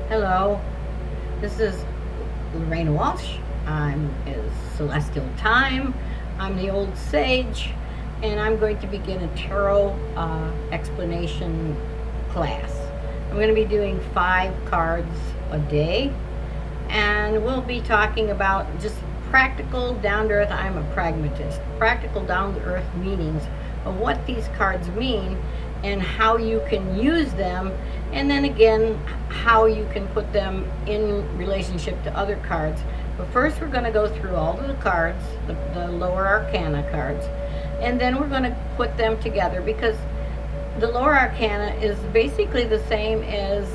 Hello, this is Lorena Walsh. I'm is Celestial Time. I'm the Old Sage, and I'm going to begin a tarot explanation class. I'm going to be doing 5 cards a day, and we'll be talking about just practical, down to earth. I'm a pragmatist. Practical, down to earth meanings of what these cards mean and how you can use them, and then again, how you can put them in relationship to other cards. But first, we're going to go through all of the cards, the lower arcana cards, and then we're going to put them together because the lower arcana is basically the same as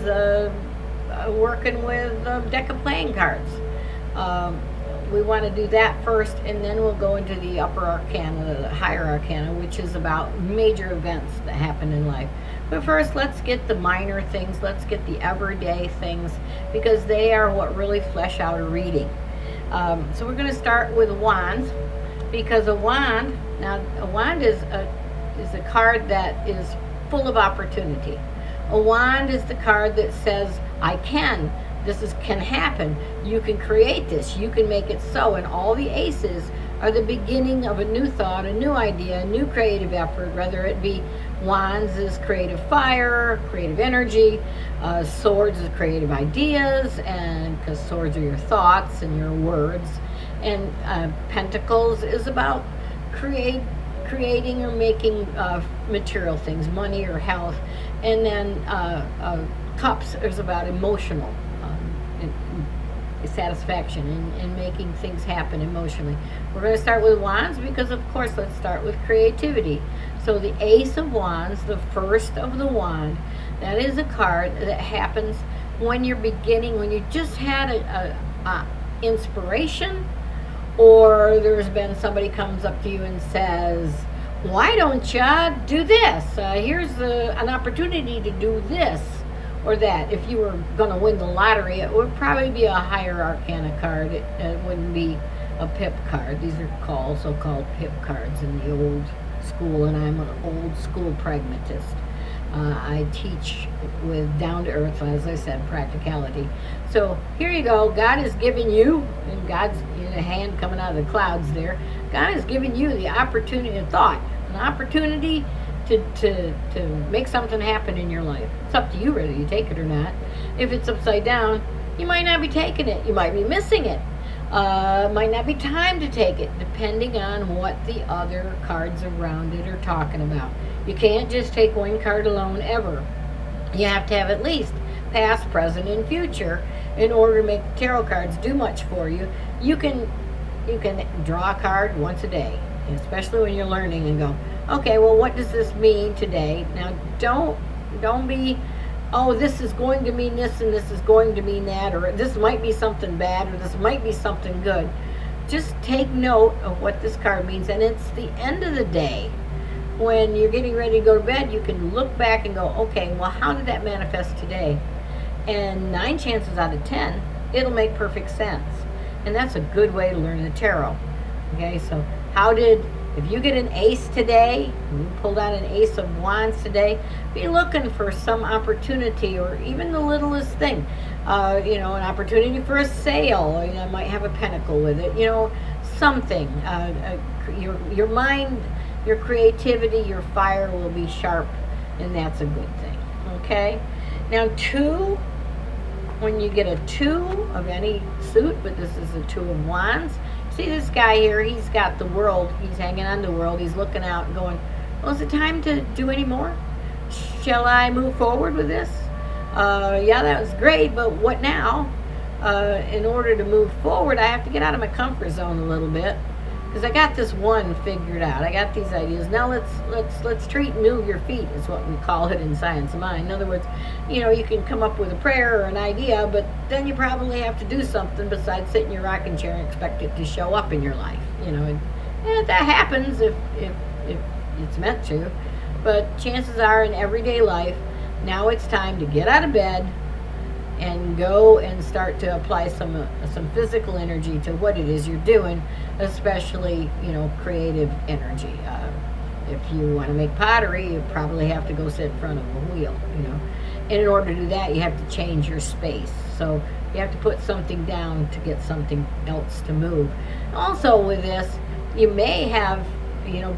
working with a deck of playing cards. Um, we want to do that first, and then we'll go into the upper arcana, the higher arcana, which is about major events that happen in life. But first, let's get the minor things, let's get the everyday things, because they are what really flesh out a reading. So we're going to start with wands, because a wand is a card that is full of opportunity. A wand is the card that says, I can. Can happen. You can create this. You can make it so. And all the aces are the beginning of a new thought, a new idea, a new creative effort, whether it be wands is creative fire, creative energy, swords is creative ideas, and because swords are your thoughts and your words, and pentacles is about creating or making material things, money or health, and then cups is about emotional satisfaction and making things happen emotionally. We're going to start with wands because, of course, let's start with creativity. So the ace of wands, the first of the wand, that is a card that happens when you're beginning, when you just had a inspiration, or there's been somebody comes up to you and says, why don't you do this? Here's an opportunity to do this or that. If you were going to win the lottery, it would probably be a higher arcana card. It wouldn't be a pip card. These are so-called pip cards in the old school, and I'm an old school pragmatist. I teach with down to earth, as I said, practicality. So here you go. God has given you, and God's in a hand coming out of the clouds there. God has given you the opportunity, a thought, an opportunity to make something happen in your life. It's up to you whether you take it or not. If it's upside down, you might not be taking it. You might be missing it. Might not be time to take it, depending on what the other cards around it are talking about. You can't just take one card alone ever. You have to have at least past, present, and future in order to make the tarot cards do much for you. You can draw a card once a day, especially when you're learning, and go, okay, well, what does this mean today? Now, don't be, oh, this is going to mean this and this is going to mean that, or this might be something bad or this might be something good. Just take note of what this card means, and it's the end of the day. When you're getting ready to go to bed, you can look back and go, okay, well, how did that manifest today? And 9 chances out of 10, it'll make perfect sense. And that's a good way to learn the tarot. Okay, so if you get an ace today, you pulled out an ace of wands today, be looking for some opportunity, or even the littlest thing. An opportunity for a sale. I might have a pentacle with it. Something. Your mind, your creativity, your fire will be sharp, and that's a good thing. Okay? Now, 2, when you get a 2 of any suit, but this is a 2 of wands, see this guy here, he's got the world, he's hanging on the world, he's looking out and going, well, is it time to do any more? Shall I move forward with this? Yeah, that was great, but what now? In order to move forward, I have to get out of my comfort zone a little bit, because I got this one figured out. I got these ideas. Now let's treat and move your feet is what we call it in science of mind. In other words, you can come up with a prayer or an idea, but then you probably have to do something besides sit in your rocking chair and expect it to show up in your life. And that happens if it's meant to. But chances are in everyday life, now it's time to get out of bed and go and start to apply some physical energy to what it is you're doing, especially creative energy. If you want to make pottery, you probably have to go sit in front of a wheel, And in order to do that, you have to change your space. So you have to put something down to get something else to move. Also with this, you may have,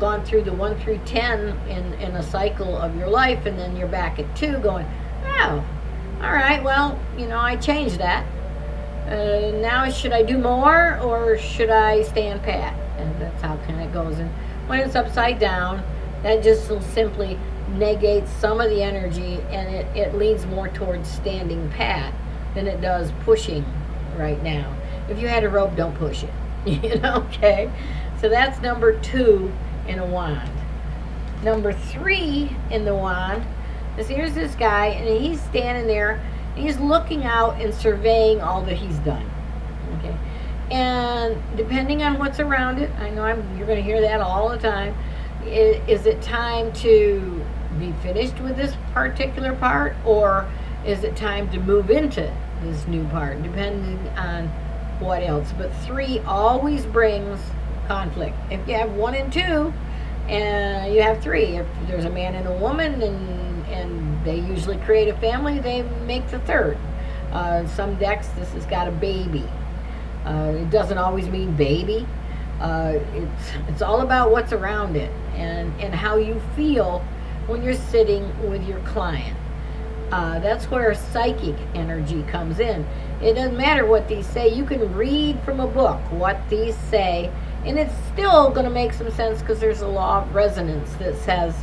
gone through the 1 through 10 in a cycle of your life, and then you're back at 2 going, oh, all right, well, I changed that. Now should I do more, or should I stand pat? And that's how kind of goes. And when it's upside down, that just simply negates some of the energy, and it leans more towards standing pat than it does pushing right now. If you had a rope, don't push it. Okay? So that's number 2 in a wand. Number 3 in the wand is, here's this guy, and he's standing there, and he's looking out and surveying all that he's done. Okay? And depending on what's around it, I know you're going to hear that all the time. Is it time to be finished with this particular part, or is it time to move into this new part, depending on what else? But 3 always brings conflict. If you have 1 and 2, and you have 3, if there's a man and a woman, and they usually create a family, they make the 3rd. Some decks, this has got a baby. It doesn't always mean baby. It's all about what's around it, and how you feel when you're sitting with your client. That's where psychic energy comes in. It doesn't matter what these say. You can read from a book what these say, and it's still going to make some sense, because there's a law of resonance that says,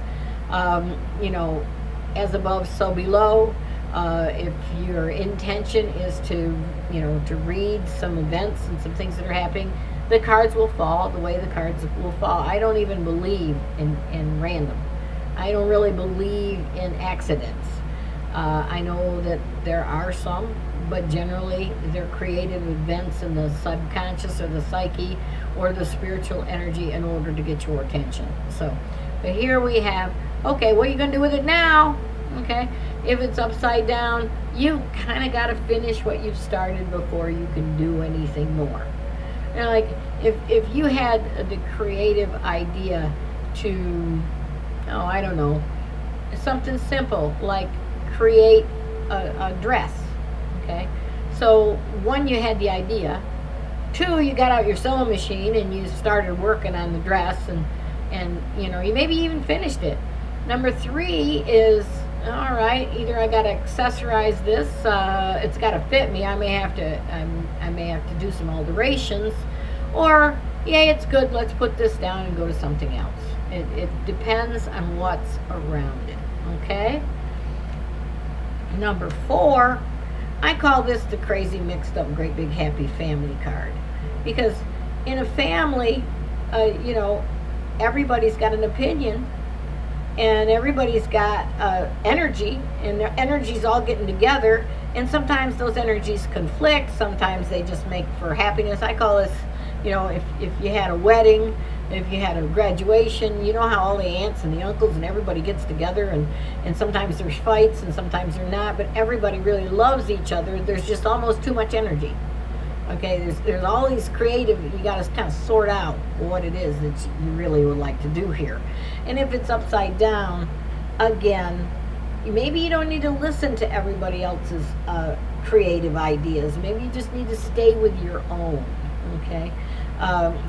as above, so below. If your intention is to read some events and some things that are happening, the cards will fall the way the cards will fall. I don't even believe in random. I don't really believe in accidents. I know that there are some, but generally they're creative events in the subconscious or the psyche or the spiritual energy in order to get your attention. So, but here we have, okay, what are you going to do with it now? Okay, if it's upside down, you kind of got to finish what you've started before you can do anything more. Like if you had the creative idea to, I don't know, something simple like create a dress. Okay, so 1, you had the idea. 2, you got out your sewing machine and you started working on the dress, and you maybe even finished it. Number 3 is, all right, either I got to accessorize this, it's got to fit me. I may have to do some alterations, or it's good, let's put this down and go to something else. It depends on what's around it. Okay. Number 4, I call this the crazy mixed up great big happy family card, because in a family, everybody's got an opinion, and everybody's got energy, and their energy's all getting together, and sometimes those energies conflict, sometimes they just make for happiness. I call this, if you had a wedding, if you had a graduation, you know how all the aunts and the uncles and everybody gets together, and sometimes there's fights and sometimes they're not, but everybody really loves each other. There's just almost too much energy. Okay, there's all these creative, you got to kind of sort out what it is that you really would like to do here. And if it's upside down, again, maybe you don't need to listen to everybody else's creative ideas. Maybe you just need to stay with your own. Okay,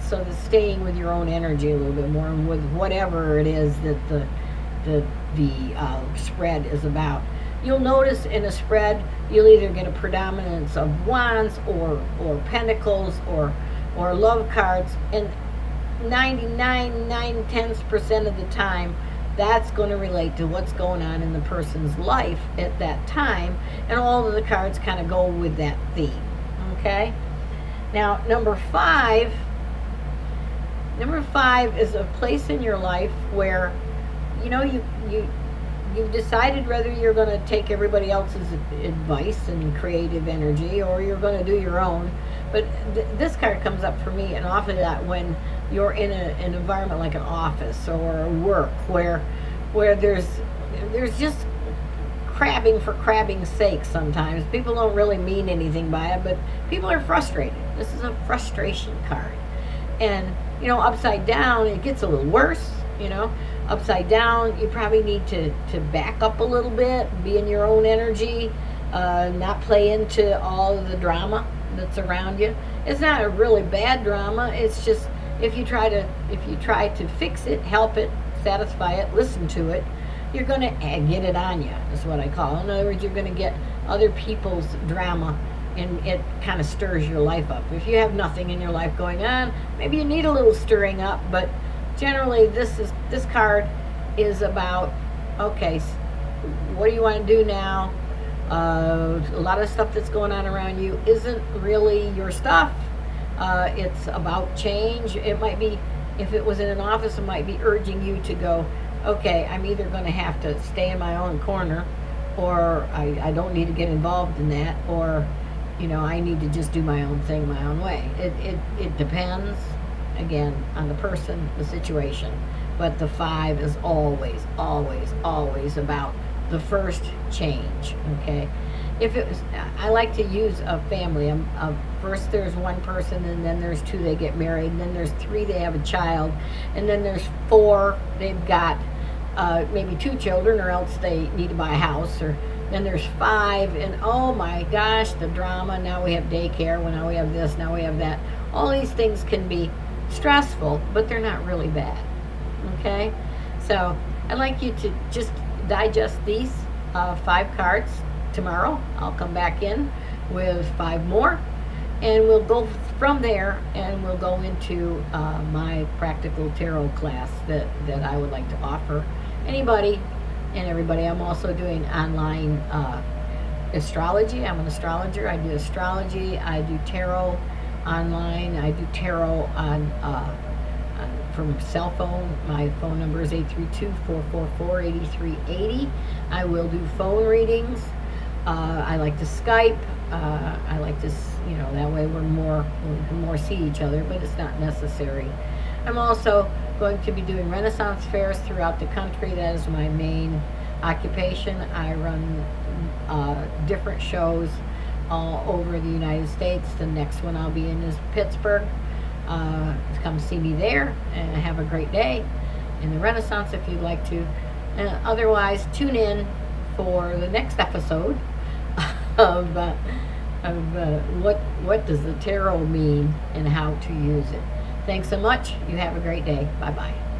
so the staying with your own energy a little bit more, and with whatever it is that the spread is about. You'll notice in a spread, you'll either get a predominance of wands or pentacles or love cards, and 99.9/10% of the time, that's going to relate to what's going on in the person's life at that time, and all of the cards kind of go with that theme. Okay. Now, number 5 is a place in your life where, you've decided whether you're going to take everybody else's advice and creative energy, or you're going to do your own. But this card comes up for me an awful lot when you're in an environment like an office or a work where there's just crabbing for crabbing's sake sometimes. People don't really mean anything by it, but people are frustrated. This is a frustration card. And, upside down, it gets a little worse, upside down, you probably need to back up a little bit, be in your own energy, not play into all of the drama that's around you. It's not a really bad drama. It's just if you try to fix it, help it, satisfy it, listen to it, you're going to get it on you, is what I call it. In other words, you're going to get other people's drama, and it kind of stirs your life up. If you have nothing in your life going on, maybe you need a little stirring up, but generally this card is about, okay, what do you want to do now? A lot of stuff that's going on around you isn't really your stuff. It's about change. It might be, if it was in an office, it might be urging you to go, okay, I'm either going to have to stay in my own corner, or I don't need to get involved in that, or, I need to just do my own thing my own way. It depends, again, on the person, the situation. But the 5 is always, always, always about the first change, okay? If it was, I like to use a family. First there's one person, and then there's 2, they get married, and then there's 3, they have a child, and then there's 4, they've got maybe 2 children, or else they need to buy a house, or then there's 5, and oh my gosh, the drama. Now we have daycare, now we have this, now we have that. All these things can be stressful, but they're not really bad, okay? So I'd like you to just digest these 5 cards. Tomorrow I'll come back in with 5 more, and we'll go from there, and we'll go into my practical tarot class that I would like to offer anybody and everybody. I'm also doing online astrology. I'm an astrologer. I do astrology. I do tarot online. I do tarot on from cell phone. My phone number is 832-444-8380. I will do phone readings. I like to Skype. I like to, that way we can more see each other, but it's not necessary. I'm also going to be doing Renaissance fairs throughout the country. That is my main occupation. I run different shows all over the United States. The next one I'll be in is Pittsburgh. Come see me there, and have a great day in the Renaissance if you'd like to. And otherwise, tune in for the next episode of what does the tarot mean and how to use it. Thanks so much. You have a great day. Bye-bye.